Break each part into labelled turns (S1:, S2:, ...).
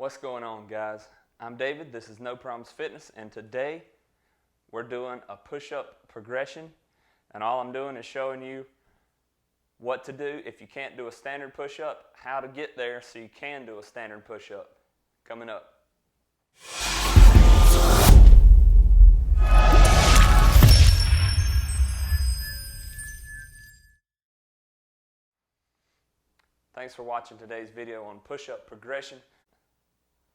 S1: What's going on, guys? I'm David, this is No Problems Fitness, and today we're doing a push-up progression, and all I'm doing is showing you what to do if you can't do a standard push-up, how to get there so you can do a standard push-up. Coming up. Thanks for watching today's video on push-up progression.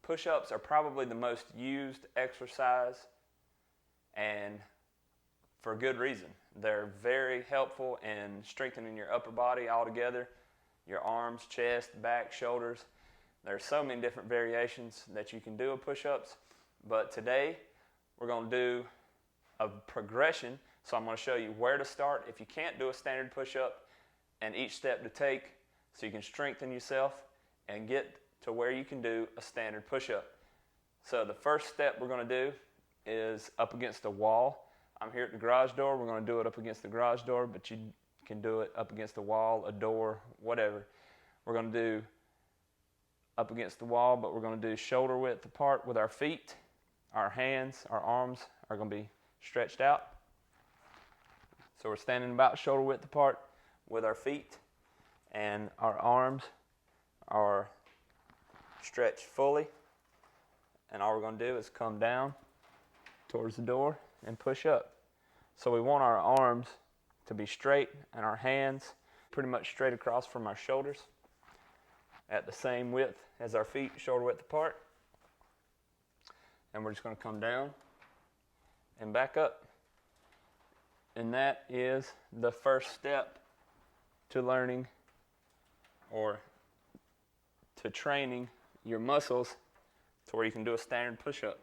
S1: Push-ups are probably the most used exercise, and for a good reason. They're very helpful in strengthening your upper body altogether, your arms, chest, back, shoulders. There's so many different variations that you can do of push-ups, but today we're going to do a progression. So I'm going to show you where to start if you can't do a standard push-up and each step to take so you can strengthen yourself and get to where you can do a standard push-up. So the first step we're going to do is up against a wall. I'm here at the garage door. We're going to do it up against the garage door, but you can do it up against a wall, a door, whatever. We're going to do up against the wall, but we're going to do shoulder width apart with our feet. Our hands, our arms are going to be stretched out. So we're standing about shoulder width apart with our feet, and our arms are stretched fully, and all we're going to do is come down towards the door and push up. So we want our arms to be straight and our hands pretty much straight across from our shoulders at the same width as our feet, shoulder width apart. And we're just going to come down and back up. And that is the first step to learning or to training your muscles to where you can do a standard push-up.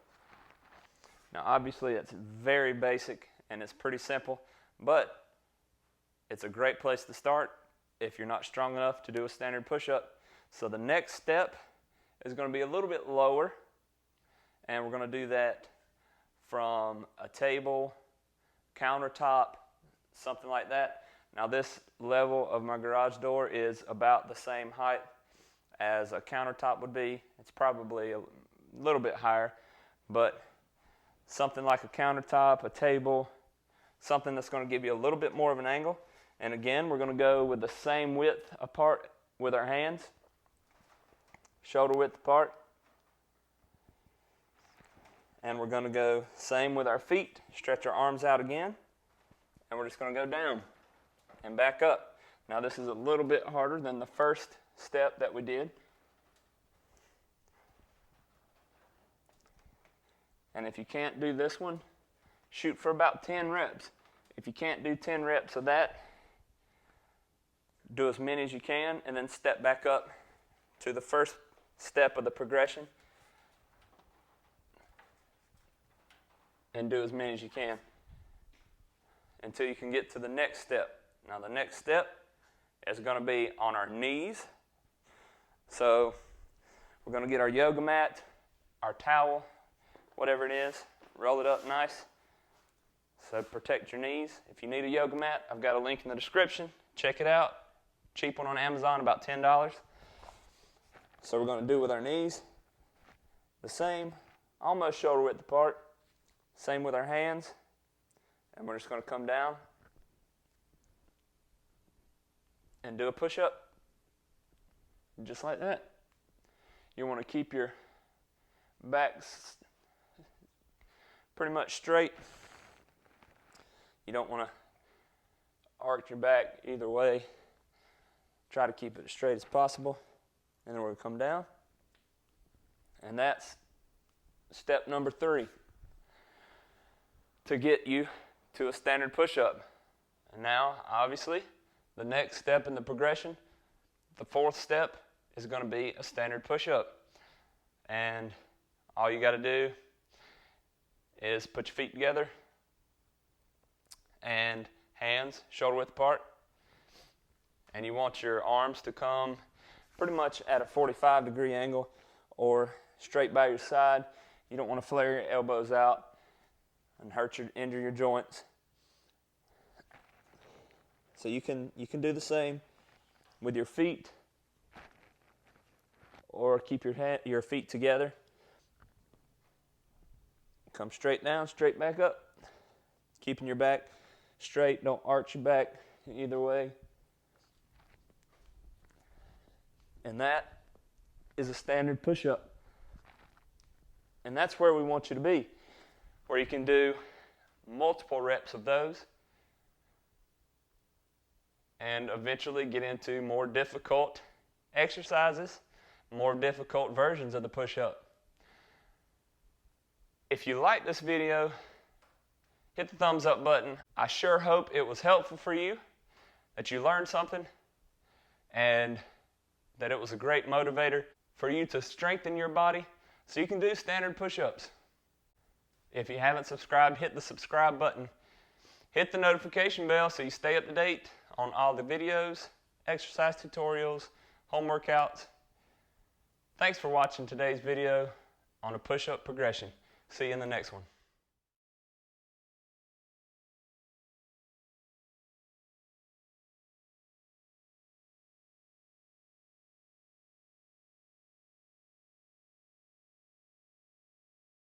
S1: Now obviously it's very basic and it's pretty simple, but it's a great place to start if you're not strong enough to do a standard push-up. So the next step is going to be a little bit lower, and we're going to do that from a table, countertop, something like that. Now this level of my garage door is about the same height as a countertop would be. It's probably a little bit higher, but something like a countertop, a table, something that's going to give you a little bit more of an angle. And again, we're going to go with the same width apart with our hands, shoulder width apart. And we're going to go same with our feet, stretch our arms out again, and we're just going to go down and back up. Now this is a little bit harder than the first step that we did. And if you can't do this one, shoot for about 10 reps. If you can't do 10 reps of that, do as many as you can and then step back up to the first step of the progression and do as many as you can until you can get to the next step. Now the next step is going to be on our knees. So we're going to get our yoga mat, our towel, whatever it is, roll it up nice. So protect your knees. If you need a yoga mat, I've got a link in the description. Check it out. Cheap one on Amazon, about $10. So we're going to do with our knees the same, almost shoulder width apart. Same with our hands. And we're just going to come down and do a push-up, just like that. You want to keep your back pretty much straight. You don't want to arch your back either way. Try to keep it as straight as possible. And then we're going to come down. And that's step number 3 to get you to a standard push-up. And now, obviously, the next step in the progression, the 4th step, is going to be a standard push-up. And all you got to do is put your feet together and hands shoulder width apart. And you want your arms to come pretty much at a 45-degree angle or straight by your side. You don't want to flare your elbows out and injure your joints. So you can do the same with your feet or keep your feet together. Come straight down, straight back up. Keeping your back straight, don't arch your back either way. And that is a standard push-up. And that's where we want you to be, where you can do multiple reps of those and eventually get into more difficult exercises, more difficult versions of the push-up. If you like this video, hit the thumbs up button. I sure hope it was helpful for you, that you learned something, and that it was a great motivator for you to strengthen your body so you can do standard push-ups. If you haven't subscribed, hit the subscribe button. Hit the notification bell so you stay up to date on all the videos, exercise tutorials, home workouts. Thanks for watching today's video on a push-up progression. See you in the next one.